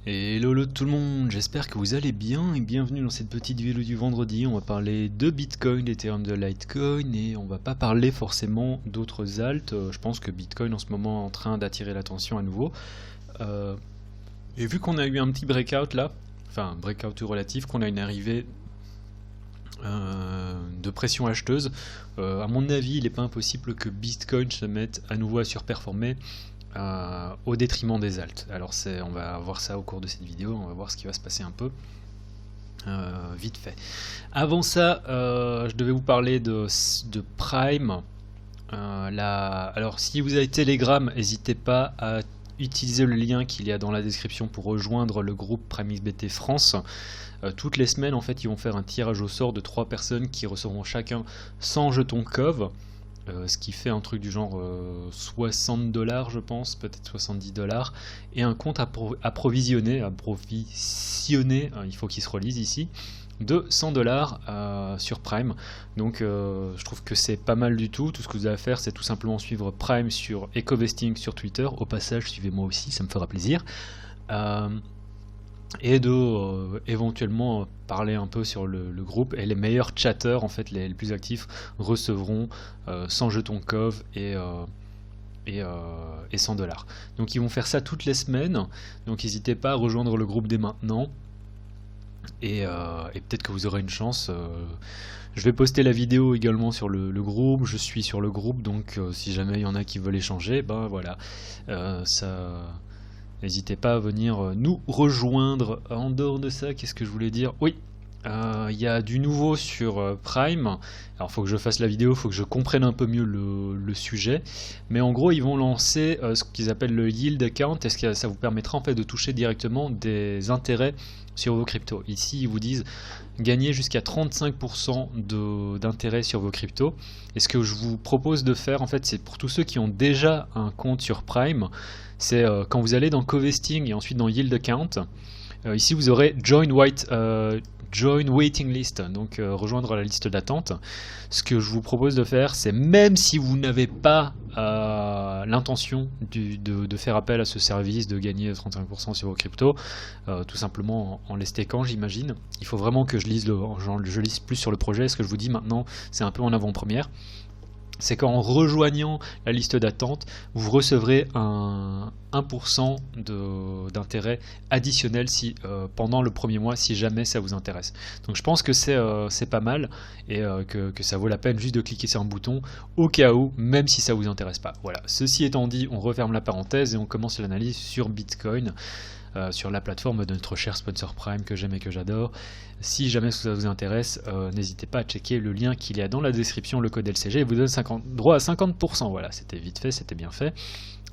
Et hello tout le monde, j'espère que vous allez bien et bienvenue dans cette petite vidéo du vendredi. On va parler de Bitcoin, d'Ethereum, de Litecoin et on va pas parler forcément d'autres alts. Je pense que Bitcoin en ce moment est en train d'attirer l'attention à nouveau. Et vu qu'on a eu un petit breakout là, enfin breakout tout relatif, qu'on a une arrivée de pression acheteuse, à mon avis il n'est pas impossible que Bitcoin se mette à nouveau à surperformer. Au détriment des alts. Alors on va voir ça au cours de cette vidéo, on va voir ce qui va se passer un peu vite fait. Avant ça, je devais vous parler de Prime. Alors si vous avez Telegram, n'hésitez pas à utiliser le lien qu'il y a dans la description pour rejoindre le groupe PrimeXBT France. Toutes les semaines, en fait, ils vont faire un tirage au sort de 3 personnes qui recevront chacun 100 jetons COV. Ce qui fait un truc du genre $60 je pense, peut-être $70, et un compte approvisionné, il faut qu'il se relise ici, de $100 sur Prime. Donc je trouve que c'est pas mal du tout. Tout ce que vous avez à faire, c'est tout simplement suivre Prime sur EcoVesting sur Twitter. Au passage, suivez-moi aussi, ça me fera plaisir. Et de éventuellement parler un peu sur le groupe, et les meilleurs chatters, en fait les plus actifs, recevront 100 jetons COV et $100. Donc ils vont faire ça toutes les semaines, donc n'hésitez pas à rejoindre le groupe dès maintenant, et peut-être que vous aurez une chance. Je vais poster la vidéo également sur le groupe, je suis sur le groupe, donc si jamais il y en a qui veulent échanger, ben voilà, n'hésitez pas à venir nous rejoindre. En dehors de ça, qu'est-ce que je voulais dire? Oui, il y a du nouveau sur Prime. Alors il faut que je fasse la vidéo, il faut que je comprenne un peu mieux le sujet. Mais en gros, ils vont lancer ce qu'ils appellent le yield account. Est-ce que ça vous permettra en fait de toucher directement des intérêts sur vos cryptos? Ici, ils vous disent gagner jusqu'à 35% d'intérêt sur vos cryptos. Et ce que je vous propose de faire, en fait, c'est pour tous ceux qui ont déjà un compte sur Prime, c'est quand vous allez dans Covesting et ensuite dans Yield Account, ici vous aurez Join Waiting List, donc rejoindre la liste d'attente. Ce que je vous propose de faire, c'est même si vous n'avez pas l'intention de faire appel à ce service, de gagner 35% sur vos cryptos, tout simplement en les stackant, j'imagine. Il faut vraiment que je lise plus sur le projet. Ce que je vous dis maintenant, c'est un peu en avant-première. C'est qu'en rejoignant la liste d'attente, vous recevrez un 1% d'intérêt additionnel pendant le premier mois, si jamais ça vous intéresse. Donc je pense que c'est pas mal, et que ça vaut la peine juste de cliquer sur un bouton au cas où, même si ça vous intéresse pas. Voilà. Ceci étant dit, on referme la parenthèse et on commence l'analyse sur Bitcoin. Sur la plateforme de notre cher sponsor Prime que j'aime et que j'adore. Si jamais ça vous intéresse, n'hésitez pas à checker le lien qu'il y a dans la description, le code LCG, vous donne droit à 50%. Voilà, c'était vite fait, c'était bien fait.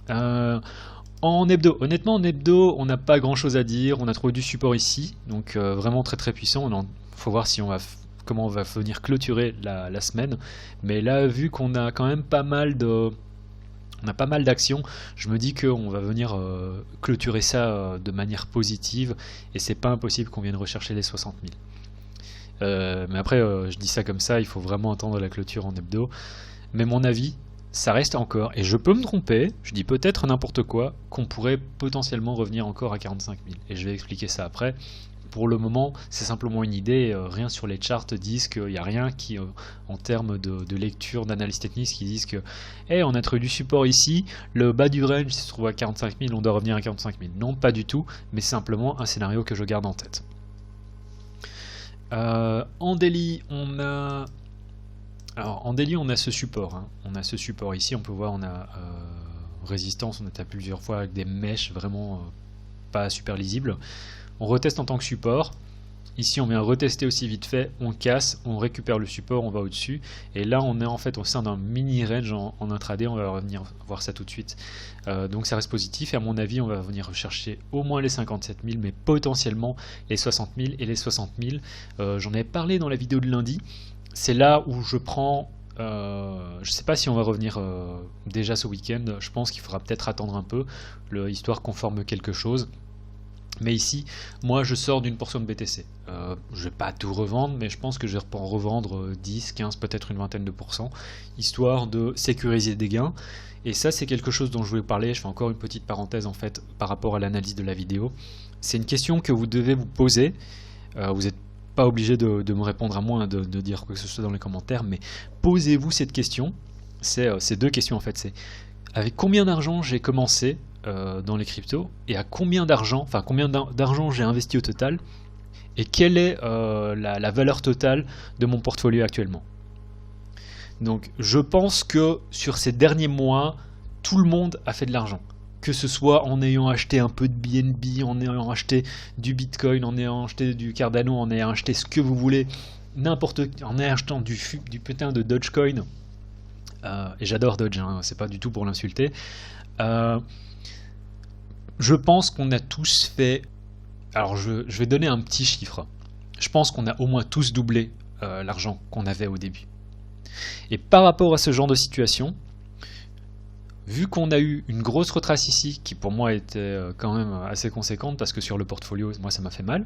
En hebdo, honnêtement en hebdo, on n'a pas grand chose à dire. On a trouvé du support ici, donc vraiment très très puissant. Il faut voir si comment on va venir clôturer la semaine. Mais là, vu qu'on a quand même pas mal d'actions, je me dis qu'on va venir clôturer ça de manière positive, et c'est pas impossible qu'on vienne rechercher les 60 000. Mais après, je dis ça comme ça, il faut vraiment attendre la clôture en hebdo. Mais mon avis, ça reste encore, et je peux me tromper, je dis peut-être n'importe quoi, qu'on pourrait potentiellement revenir encore à 45 000. Et je vais expliquer ça après. Pour le moment, c'est simplement une idée, rien sur les charts disent qu'il n'y a rien qui, en termes de lecture, d'analyse technique, qui disent que on a trouvé du support ici, le bas du range se trouve à 45 000, on doit revenir à 45 000. Non, pas du tout, mais simplement un scénario que je garde en tête. En daily, on a ce support. Hein. On a ce support ici, on peut voir, on a résistance, on a tapé plusieurs fois avec des mèches vraiment pas super lisibles. On reteste en tant que support. Ici, on vient retester aussi vite fait. On casse, on récupère le support, on va au-dessus. Et là, on est en fait au sein d'un mini range en intraday. On va revenir voir ça tout de suite. Donc, ça reste positif. Et à mon avis, on va venir rechercher au moins les 57 000, mais potentiellement les 60 000 et les 60 000. J'en avais parlé dans la vidéo de lundi. C'est là où je prends. Je ne sais pas si on va revenir déjà ce week-end. Je pense qu'il faudra peut-être attendre un peu, histoire qu'on forme quelque chose. Mais ici, moi je sors d'une portion de BTC. Je vais pas tout revendre, mais je pense que je vais en revendre 10, 15, peut-être une vingtaine de pourcents, histoire de sécuriser des gains. Et ça, c'est quelque chose dont je voulais vous parler. Je fais encore une petite parenthèse en fait par rapport à l'analyse de la vidéo. C'est une question que vous devez vous poser. Vous n'êtes pas obligé de me répondre à moi, de dire quoi que ce soit dans les commentaires, mais posez-vous cette question. C'est deux questions en fait. C'est avec combien d'argent j'ai commencé dans les cryptos et à combien d'argent, j'ai investi au total et quelle est la valeur totale de mon portfolio actuellement. Donc je pense que sur ces derniers mois, tout le monde a fait de l'argent. Que ce soit en ayant acheté un peu de BNB, en ayant acheté du Bitcoin, en ayant acheté du Cardano, en ayant acheté ce que vous voulez, en ayant acheté du putain de Dogecoin. Et j'adore Doge, hein, c'est pas du tout pour l'insulter. Je pense qu'on a tous fait... Alors je vais donner un petit chiffre. Je pense qu'on a au moins tous doublé l'argent qu'on avait au début. Et par rapport à ce genre de situation, vu qu'on a eu une grosse retrace ici, qui pour moi était quand même assez conséquente, parce que sur le portfolio, moi ça m'a fait mal,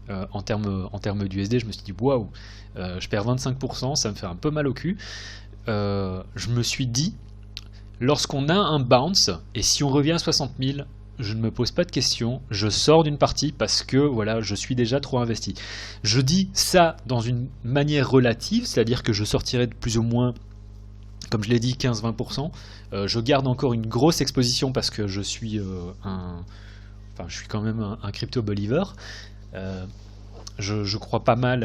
en termes d'USD, je me suis dit waouh, je perds 25%, ça me fait un peu mal au cul. Je me suis dit, lorsqu'on a un bounce, et si on revient à 60 000, je ne me pose pas de questions, je sors d'une partie parce que voilà, je suis déjà trop investi. Je dis ça dans une manière relative, c'est-à-dire que je sortirai de plus ou moins, comme je l'ai dit, 15-20%. Je garde encore une grosse exposition parce que je suis je suis quand même un crypto believer. Je crois pas mal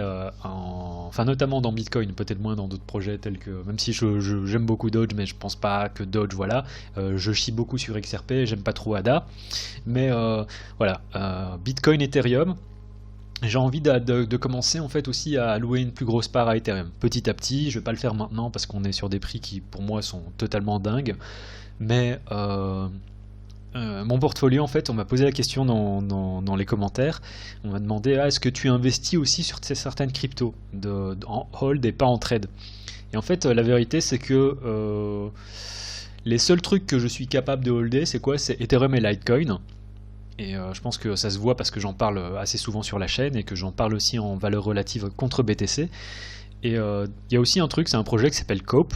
notamment dans Bitcoin, peut-être moins dans d'autres projets tels que, même si j'aime beaucoup Doge, mais je pense pas que Doge, voilà. Je chie beaucoup sur XRP, j'aime pas trop ADA, mais voilà, Bitcoin, Ethereum. J'ai envie de commencer en fait aussi à allouer une plus grosse part à Ethereum. Petit à petit, je vais pas le faire maintenant parce qu'on est sur des prix qui pour moi sont totalement dingues, mais mon portfolio, en fait, on m'a posé la question dans les commentaires. On m'a demandé est-ce que tu investis aussi sur certaines cryptos en hold et pas en trade. Et en fait, la vérité, c'est que les seuls trucs que je suis capable de holder, c'est quoi? C'est Ethereum et Litecoin. Et je pense que ça se voit parce que j'en parle assez souvent sur la chaîne et que j'en parle aussi en valeur relative contre BTC. Et il y a aussi un truc, c'est un projet qui s'appelle Cope.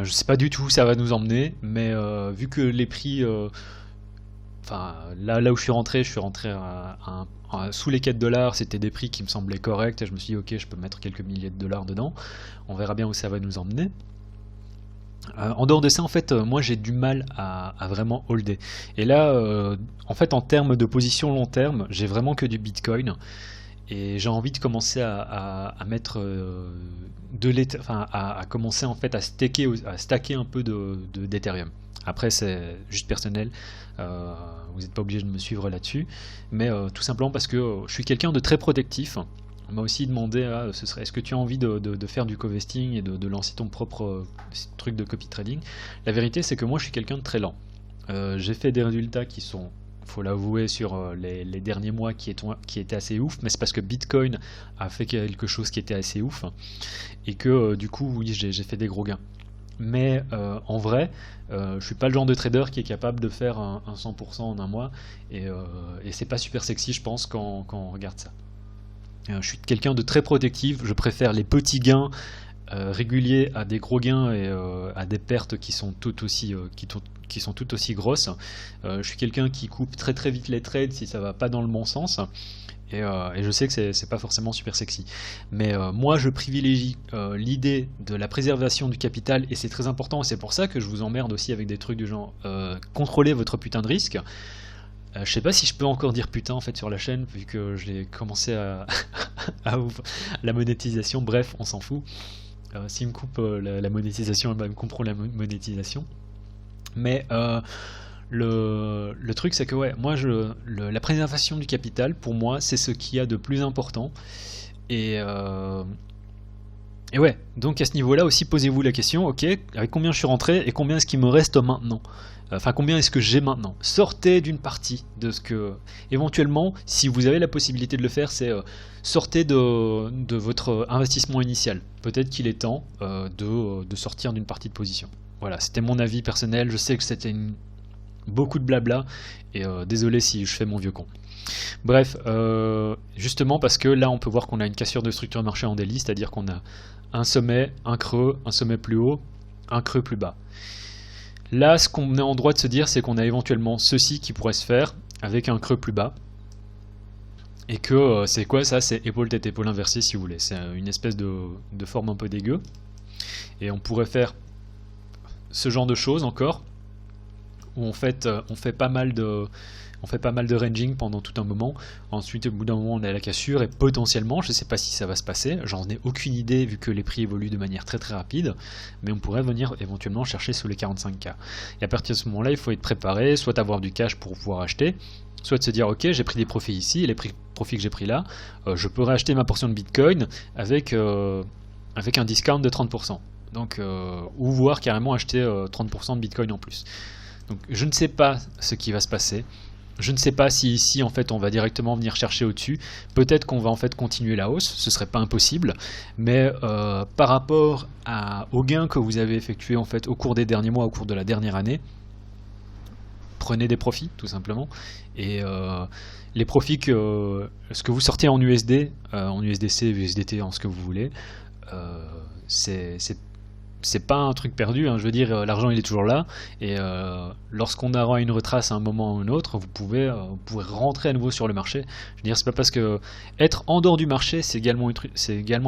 Je sais pas du tout où ça va nous emmener, mais vu que les prix, là où je suis rentré sous les 4 $, c'était des prix qui me semblaient corrects, et je me suis dit ok, je peux mettre quelques milliers de dollars dedans, on verra bien où ça va nous emmener. En dehors de ça, en fait, moi j'ai du mal à vraiment holder. Et là, en fait, en termes de position long terme, j'ai vraiment que du Bitcoin. Et j'ai envie de commencer à mettre à commencer en fait à stacker un peu d'Ethereum. Après c'est juste personnel, vous n'êtes pas obligé de me suivre là-dessus, mais tout simplement parce que je suis quelqu'un de très protectif. On m'a aussi demandé est-ce que tu as envie de faire du co-vesting et de lancer ton propre truc de copy trading. La vérité c'est que moi je suis quelqu'un de très lent. J'ai fait des résultats qui sont, faut l'avouer, sur les derniers mois qui étaient assez ouf, mais c'est parce que Bitcoin a fait quelque chose qui était assez ouf et que du coup oui, j'ai fait des gros gains. Mais en vrai, je suis pas le genre de trader qui est capable de faire un 100% en un mois, et c'est pas super sexy, je pense, quand on regarde ça. Je suis quelqu'un de très protectif, je préfère les petits gains réguliers à des gros gains et à des pertes qui sont tout aussi grosses. Je suis quelqu'un qui coupe très très vite les trades si ça va pas dans le bon sens, et je sais que c'est pas forcément super sexy, mais moi je privilégie l'idée de la préservation du capital, et c'est très important, et c'est pour ça que je vous emmerde aussi avec des trucs du genre contrôlez votre putain de risque. Je sais pas si je peux encore dire putain en fait sur la chaîne, vu que j'ai commencé à la monétisation. Bref, on s'en fout. S'il me coupe la monétisation, ils me couperont la monétisation. Mais le truc c'est que ouais, moi la préservation du capital, pour moi, c'est ce qu'il y a de plus important. Et ouais, donc à ce niveau-là aussi, posez-vous la question, ok, avec combien je suis rentré et combien est-ce qu'il me reste maintenant? Enfin, combien est-ce que j'ai maintenant? Sortez d'une partie de ce que... Éventuellement, si vous avez la possibilité de le faire, c'est sortez de votre investissement initial. Peut-être qu'il est temps de sortir d'une partie de position. Voilà, c'était mon avis personnel. Je sais que c'était beaucoup de blabla, et désolé si je fais mon vieux con. Bref, justement parce que là on peut voir qu'on a une cassure de structure de marché en daily, c'est-à-dire qu'on a un sommet, un creux, un sommet plus haut, un creux plus bas. Là, ce qu'on est en droit de se dire, c'est qu'on a éventuellement ceci qui pourrait se faire avec un creux plus bas. Et que c'est quoi ça? C'est épaule tête épaule inversée si vous voulez. C'est une espèce de forme un peu dégueu. Et on pourrait faire ce genre de choses encore, où on fait pas mal de ranging pendant tout un moment. Ensuite, au bout d'un moment, on a la cassure et potentiellement, je ne sais pas si ça va se passer, j'en ai aucune idée vu que les prix évoluent de manière très très rapide, mais on pourrait venir éventuellement chercher sous les 45K. Et à partir de ce moment-là, il faut être préparé, soit avoir du cash pour pouvoir acheter, soit de se dire ok, j'ai pris des profits ici, et les profits que j'ai pris là, je peux racheter ma portion de Bitcoin avec un discount de 30%. Donc, ou voire carrément acheter 30% de Bitcoin en plus. Donc je ne sais pas ce qui va se passer. Je ne sais pas si ici en fait on va directement venir chercher au-dessus. Peut-être qu'on va en fait continuer la hausse, ce serait pas impossible. Mais par rapport aux gains que vous avez effectués en fait au cours des derniers mois, au cours de la dernière année, prenez des profits tout simplement. Et les profits ce que vous sortez en USD, en USDC, USDT, en ce que vous voulez, c'est pas un truc perdu, hein. Je veux dire, l'argent il est toujours là, et lorsqu'on aura une retrace à un moment ou un autre, vous pouvez rentrer à nouveau sur le marché. Je veux dire, c'est pas parce que être en dehors du marché, c'est également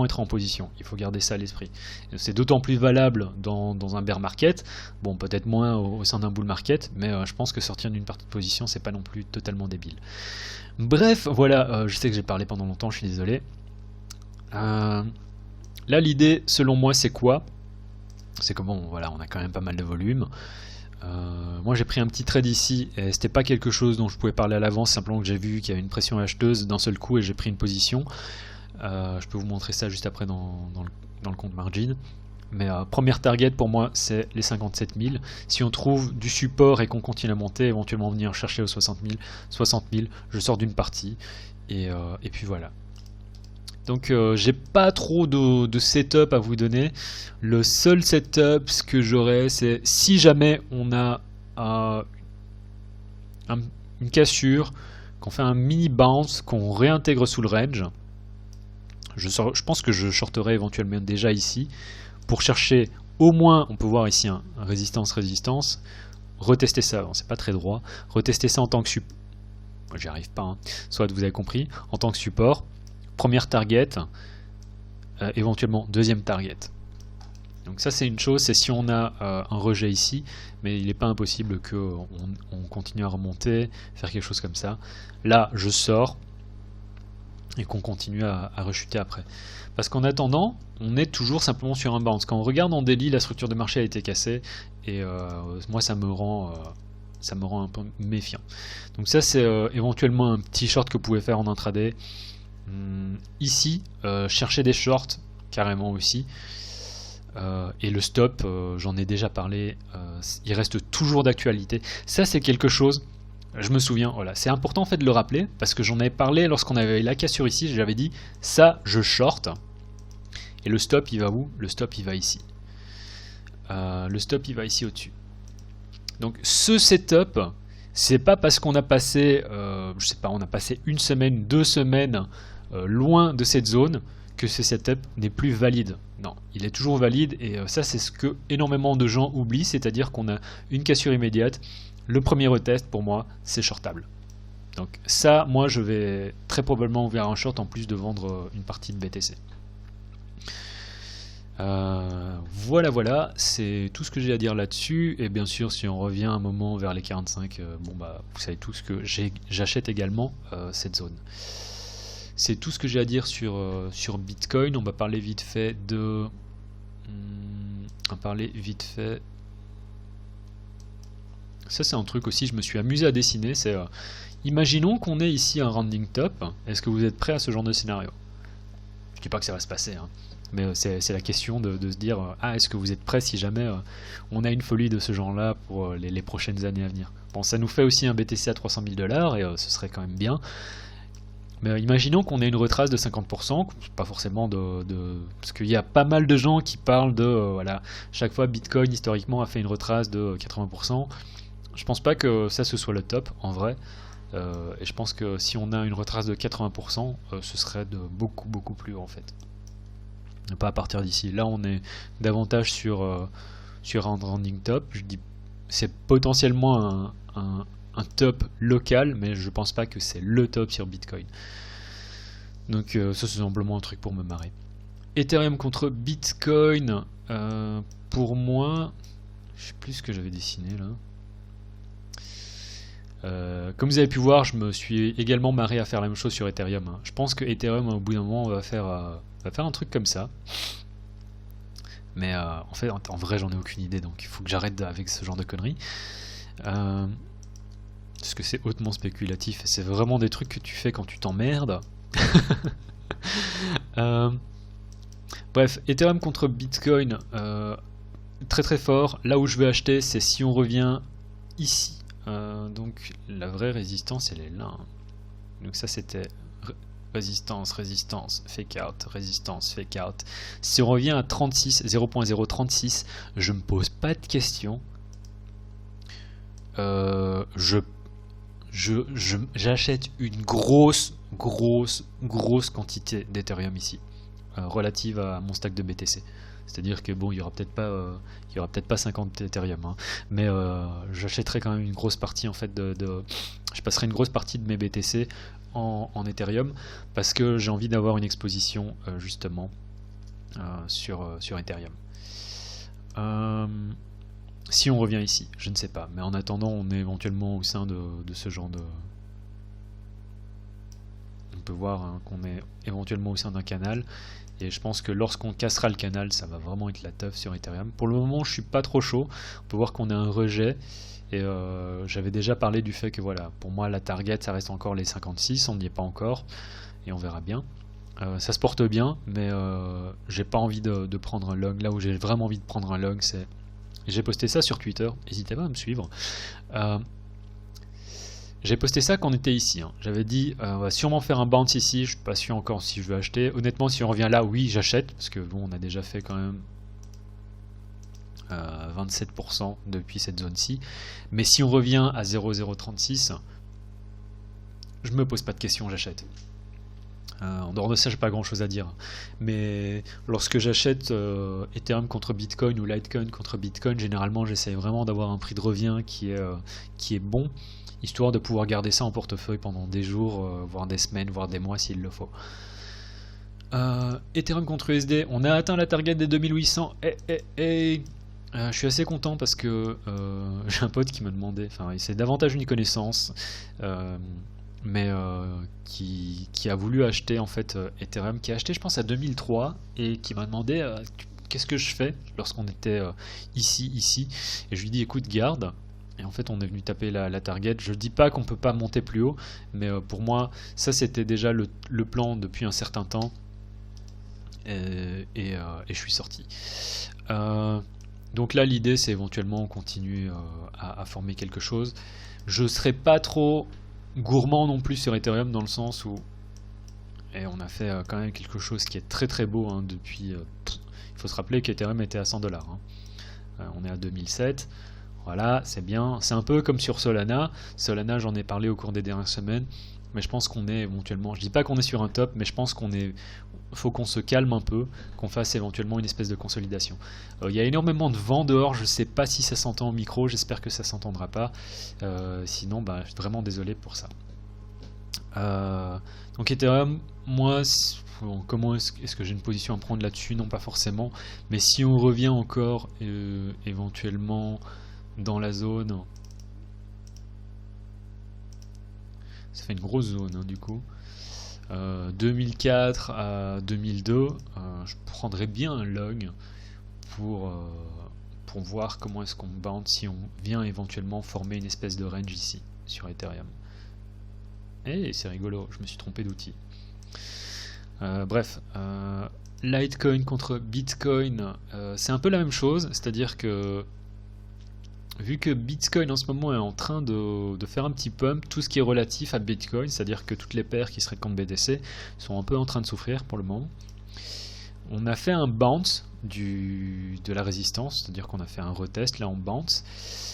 être en position. Il faut garder ça à l'esprit. C'est d'autant plus valable dans un bear market, bon peut-être moins au sein d'un bull market, mais je pense que sortir d'une partie de position, c'est pas non plus totalement débile. Bref, voilà, je sais que j'ai parlé pendant longtemps, je suis désolé. Là, l'idée, selon moi, c'est quoi? C'est que bon, voilà, on a quand même pas mal de volume. Moi j'ai pris un petit trade ici, et c'était pas quelque chose dont je pouvais parler à l'avance, simplement que j'ai vu qu'il y avait une pression acheteuse d'un seul coup et j'ai pris une position. Je peux vous montrer ça juste après dans le compte margin. Mais première target pour moi c'est les 57 000. Si on trouve du support et qu'on continue à monter, éventuellement venir chercher aux 60 000, je sors d'une partie et puis voilà. Donc j'ai pas trop de setup à vous donner. Le seul setup ce que j'aurais, c'est si jamais on a une cassure, qu'on fait un mini bounce, qu'on réintègre sous le range, je pense que je shorterai éventuellement déjà ici pour chercher au moins, on peut voir ici un résistance, retester ça, bon, c'est pas très droit, retester ça en tant que support, j'y arrive pas, hein. Soit vous avez compris, en tant que support. Première target, éventuellement deuxième target. Donc ça c'est une chose, c'est si on a un rejet ici, mais il n'est pas impossible qu'on continue à remonter, faire quelque chose comme ça. Là je sors et qu'on continue à rechuter après. Parce qu'en attendant, on est toujours simplement sur un bounce. Quand on regarde en daily, la structure de marché a été cassée et moi ça me rend un peu méfiant. Donc ça c'est éventuellement un petit short que vous pouvez faire en intraday. Ici, chercher des shorts carrément aussi, et le stop, j'en ai déjà parlé, il reste toujours d'actualité. Ça c'est quelque chose, je me souviens, voilà, c'est important en fait de le rappeler parce que j'en avais parlé lorsqu'on avait la cassure ici, j'avais dit ça je short, et le stop il va où? Le stop il va ici. Le stop il va ici au-dessus. Donc ce setup, c'est pas parce qu'on a passé, je sais pas, on a passé une semaine, 2 semaines loin de cette zone que ce setup n'est plus valide. Non, il est toujours valide et ça c'est ce que énormément de gens oublient, c'est-à-dire qu'on a une cassure immédiate. Le premier retest pour moi c'est shortable. Donc ça, moi je vais très probablement ouvrir un short en plus de vendre une partie de BTC. Voilà, c'est tout ce que j'ai à dire là-dessus. Et bien sûr, si on revient un moment vers les 45, bon bah vous savez tous que j'achète également cette zone. C'est tout ce que j'ai à dire sur Bitcoin. On va parler vite fait de... Ça c'est un truc aussi, je me suis amusé à dessiner. C'est imaginons qu'on ait ici un rounding top. Est-ce que vous êtes prêt à ce genre de scénario? Je dis pas que ça va se passer, hein. Mais c'est la question de se dire est-ce que vous êtes prêts si jamais on a une folie de ce genre-là pour les prochaines années à venir. Bon, ça nous fait aussi un BTC à 300 000 $ et ce serait quand même bien. Mais imaginons qu'on ait une retrace de 50%, pas forcément parce qu'il y a pas mal de gens qui parlent de voilà, chaque fois Bitcoin historiquement a fait une retrace de 80%. Je pense pas que ça ce soit le top en vrai. Et je pense que si on a une retrace de 80%, ce serait de beaucoup plus haut en fait. Pas à partir d'ici. Là on est davantage sur un trending top. Je dis c'est potentiellement un top local, mais je pense pas que c'est le top sur Bitcoin. Donc ça c'est simplement un truc pour me marrer. Ethereum contre Bitcoin, pour moi, je sais plus ce que j'avais dessiné là. Comme vous avez pu voir, je me suis également marré à faire la même chose sur Ethereum. Hein. Je pense que Ethereum, au bout d'un moment, va faire un truc comme ça. Mais en fait, en vrai, j'en ai aucune idée, donc il faut que j'arrête avec ce genre de conneries. Parce que c'est hautement spéculatif et c'est vraiment des trucs que tu fais quand tu t'emmerdes. Bref, Ethereum contre Bitcoin, très fort. Là où je vais acheter, c'est si on revient ici. Donc la vraie résistance, elle est là. Donc ça c'était résistance, fake out, résistance, fake out. Si on revient à 36, 0.036, je me pose pas de questions. J'achète une grosse quantité d'Ethereum ici, relative à mon stack de BTC. C'est-à-dire que bon, il y aura peut-être pas 50 Ethereum, hein, mais j'achèterai quand même une grosse partie en fait je passerai une grosse partie de mes BTC en Ethereum parce que j'ai envie d'avoir une exposition justement sur Ethereum. Si on revient ici, je ne sais pas, mais en attendant, on est éventuellement au sein de ce genre de... On peut voir hein, qu'on est éventuellement au sein d'un canal, et je pense que lorsqu'on cassera le canal, ça va vraiment être la teuf sur Ethereum. Pour le moment, je suis pas trop chaud, on peut voir qu'on a un rejet, et j'avais déjà parlé du fait que voilà, pour moi la target ça reste encore les 56, on n'y est pas encore, et on verra bien. Ça se porte bien, mais j'ai pas envie de prendre un long. Là où j'ai vraiment envie de prendre un long, c'est... J'ai posté ça sur Twitter, n'hésitez pas à me suivre. J'ai posté ça quand on était ici. Hein. J'avais dit, on va sûrement faire un bounce ici, je suis pas sûr encore si je veux acheter. Honnêtement, si on revient là, oui, j'achète, parce que bon, on a déjà fait quand même 27% depuis cette zone-ci. Mais si on revient à 0,036, je me pose pas de questions, j'achète. En dehors de ça, j'ai pas grand chose à dire. Mais lorsque j'achète Ethereum contre Bitcoin ou Litecoin contre Bitcoin, généralement j'essaie vraiment d'avoir un prix de revient qui est bon, histoire de pouvoir garder ça en portefeuille pendant des jours, voire des semaines, voire des mois s'il le faut. Ethereum contre USD, on a atteint la target des 2800. Je suis assez content parce que j'ai un pote qui me demandait, enfin c'est davantage une connaissance, mais qui a voulu acheter en fait Ethereum, qui a acheté je pense à 2003 et qui m'a demandé qu'est-ce que je fais lorsqu'on était ici, et je lui dis écoute garde, et en fait on est venu taper la target. Je dis pas qu'on peut pas monter plus haut, mais pour moi ça c'était déjà le plan depuis un certain temps, et je suis sorti. Donc là l'idée c'est éventuellement on continue à former quelque chose. Je serai pas trop gourmand non plus sur Ethereum dans le sens où et on a fait quand même quelque chose qui est très beau hein, depuis il faut se rappeler qu'Ethereum était à 100$, hein. On est à 2007, voilà, c'est bien, c'est un peu comme sur Solana. J'en ai parlé au cours des dernières semaines, mais je pense qu'on est éventuellement, je dis pas qu'on est sur un top, mais je pense faut qu'on se calme un peu, qu'on fasse éventuellement une espèce de consolidation. Il y a énormément de vent dehors, je sais pas si ça s'entend au micro, j'espère que ça s'entendra pas, sinon bah, je suis vraiment désolé pour ça. Donc Ethereum, moi, comment est-ce que j'ai une position à prendre là-dessus? Non, pas forcément, mais si on revient encore éventuellement dans la zone, ça fait une grosse zone hein, du coup. 2004 à 2002, je prendrais bien un log pour voir comment est-ce qu'on bounce si on vient éventuellement former une espèce de range ici sur Ethereum. Et c'est rigolo, je me suis trompé d'outil. Bref, Litecoin contre Bitcoin, c'est un peu la même chose, c'est-à-dire que vu que Bitcoin en ce moment est en train de faire un petit pump, tout ce qui est relatif à Bitcoin, c'est-à-dire que toutes les paires qui seraient contre BTC sont un peu en train de souffrir pour le moment. On a fait un bounce de la résistance, c'est-à-dire qu'on a fait un retest, là on bounce.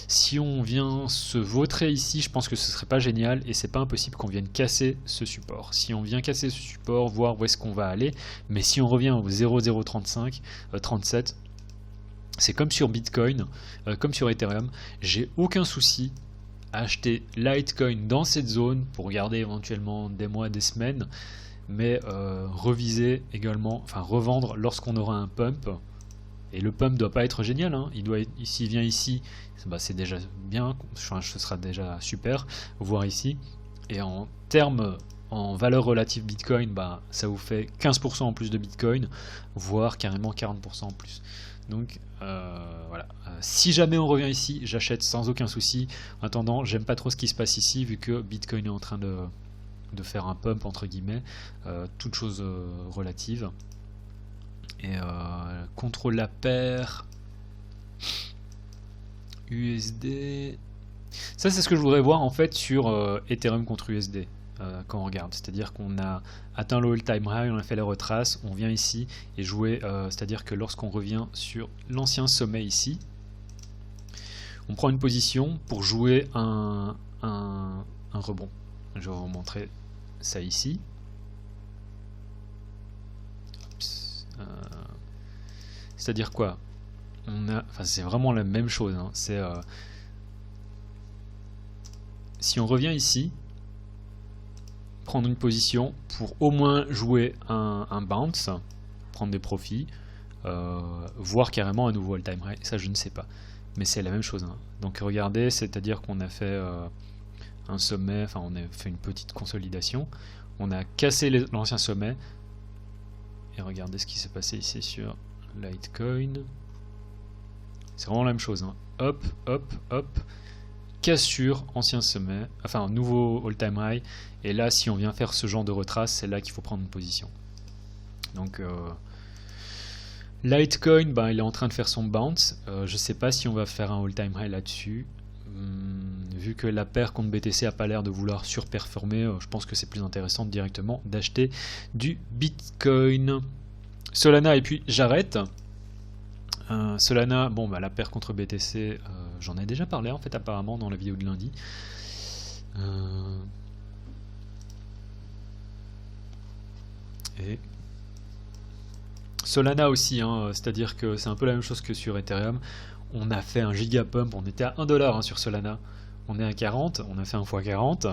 Si on vient se vautrer ici, je pense que ce serait pas génial et c'est pas impossible qu'on vienne casser ce support. Si on vient casser ce support, voir où est-ce qu'on va aller, mais si on revient au 0,035, 37, c'est comme sur Bitcoin, comme sur Ethereum, j'ai aucun souci à acheter Litecoin dans cette zone pour garder éventuellement des mois, des semaines, mais reviser également, enfin revendre lorsqu'on aura un pump. Et le pump doit pas être génial, hein. S'il vient ici, bah, c'est déjà bien, ce sera déjà super, voir ici. Et en termes, en valeur relative Bitcoin, bah, ça vous fait 15% en plus de Bitcoin, voire carrément 40% en plus. Donc voilà, si jamais on revient ici, j'achète sans aucun souci. En attendant, j'aime pas trop ce qui se passe ici, vu que Bitcoin est en train de faire un pump entre guillemets, toute chose relative. Et contrôle la paire USD, ça c'est ce que je voudrais voir en fait sur Ethereum contre USD quand on regarde, c'est à dire qu'on a atteint le all time high, on a fait les retraces, on vient ici et jouer, c'est à dire que lorsqu'on revient sur l'ancien sommet ici, on prend une position pour jouer un rebond. Je vais vous montrer ça ici. C'est-à-dire quoi? Enfin, c'est vraiment la même chose, hein. Si on revient ici, prendre une position pour au moins jouer un bounce, prendre des profits, voire carrément un nouveau all-time high, ça je ne sais pas. Mais c'est la même chose, hein. Donc regardez, c'est-à-dire qu'on a fait un sommet, enfin on a fait une petite consolidation, on a cassé l'ancien sommet, et regardez ce qui s'est passé ici sur Litecoin. C'est vraiment la même chose, hein. Hop, hop, hop, cassure, ancien sommet, enfin un nouveau all-time high, et là si on vient faire ce genre de retrace, c'est là qu'il faut prendre une position. Donc Litecoin, ben, il est en train de faire son bounce, je sais pas si on va faire un all-time high là-dessus. Vu que la paire contre BTC a pas l'air de vouloir surperformer, je pense que c'est plus intéressant directement d'acheter du Bitcoin. Solana, et puis j'arrête. Solana, bon bah la paire contre BTC, j'en ai déjà parlé en fait apparemment dans la vidéo de lundi. Et Solana aussi, hein, c'est-à-dire que c'est un peu la même chose que sur Ethereum. On a fait un giga pump, on était à 1$ hein, sur Solana. On est à 40, on a fait un x 40.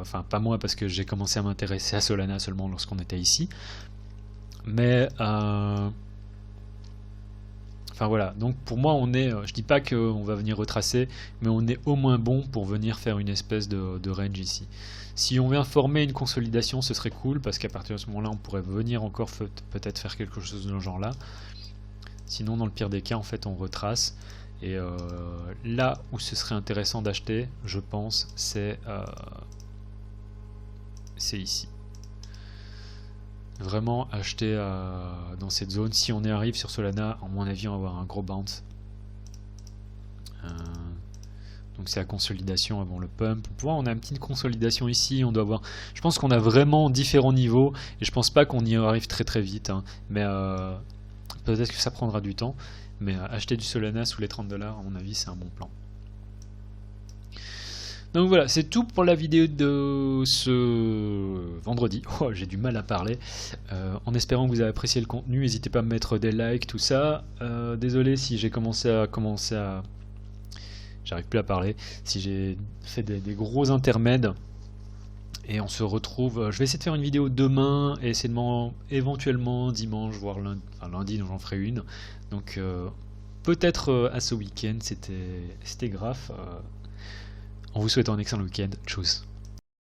Enfin, pas moi parce que j'ai commencé à m'intéresser à Solana seulement lorsqu'on était ici. Mais enfin voilà, donc pour moi on est, je dis pas qu'on va venir retracer, mais on est au moins bon pour venir faire une espèce de range ici. Si on vient former une consolidation, ce serait cool, parce qu'à partir de ce moment-là, on pourrait venir encore peut-être faire quelque chose de ce genre-là. Sinon, dans le pire des cas, en fait, on retrace. Et là où ce serait intéressant d'acheter, je pense, c'est ici. Vraiment acheter dans cette zone. Si on y arrive sur Solana, à mon avis, on va avoir un gros bounce. Donc c'est la consolidation avant le pump. On a une petite consolidation ici. On doit avoir. Je pense qu'on a vraiment différents niveaux et je pense pas qu'on y arrive très très vite. Hein. Mais peut-être que ça prendra du temps. Mais acheter du Solana sous les 30$, à mon avis, c'est un bon plan. Donc voilà, c'est tout pour la vidéo de ce vendredi. Oh, j'ai du mal à parler. En espérant que vous avez apprécié le contenu, n'hésitez pas à me mettre des likes, tout ça. Désolé si j'ai commencé à... J'arrive plus à parler. Si j'ai fait des gros intermèdes. Et on se retrouve... je vais essayer de faire une vidéo demain et essayer de éventuellement dimanche, voire lundi. Enfin lundi, donc j'en ferai une. Donc peut-être à ce week-end. C'était grave. En vous souhaitant un excellent week-end. Tchuss.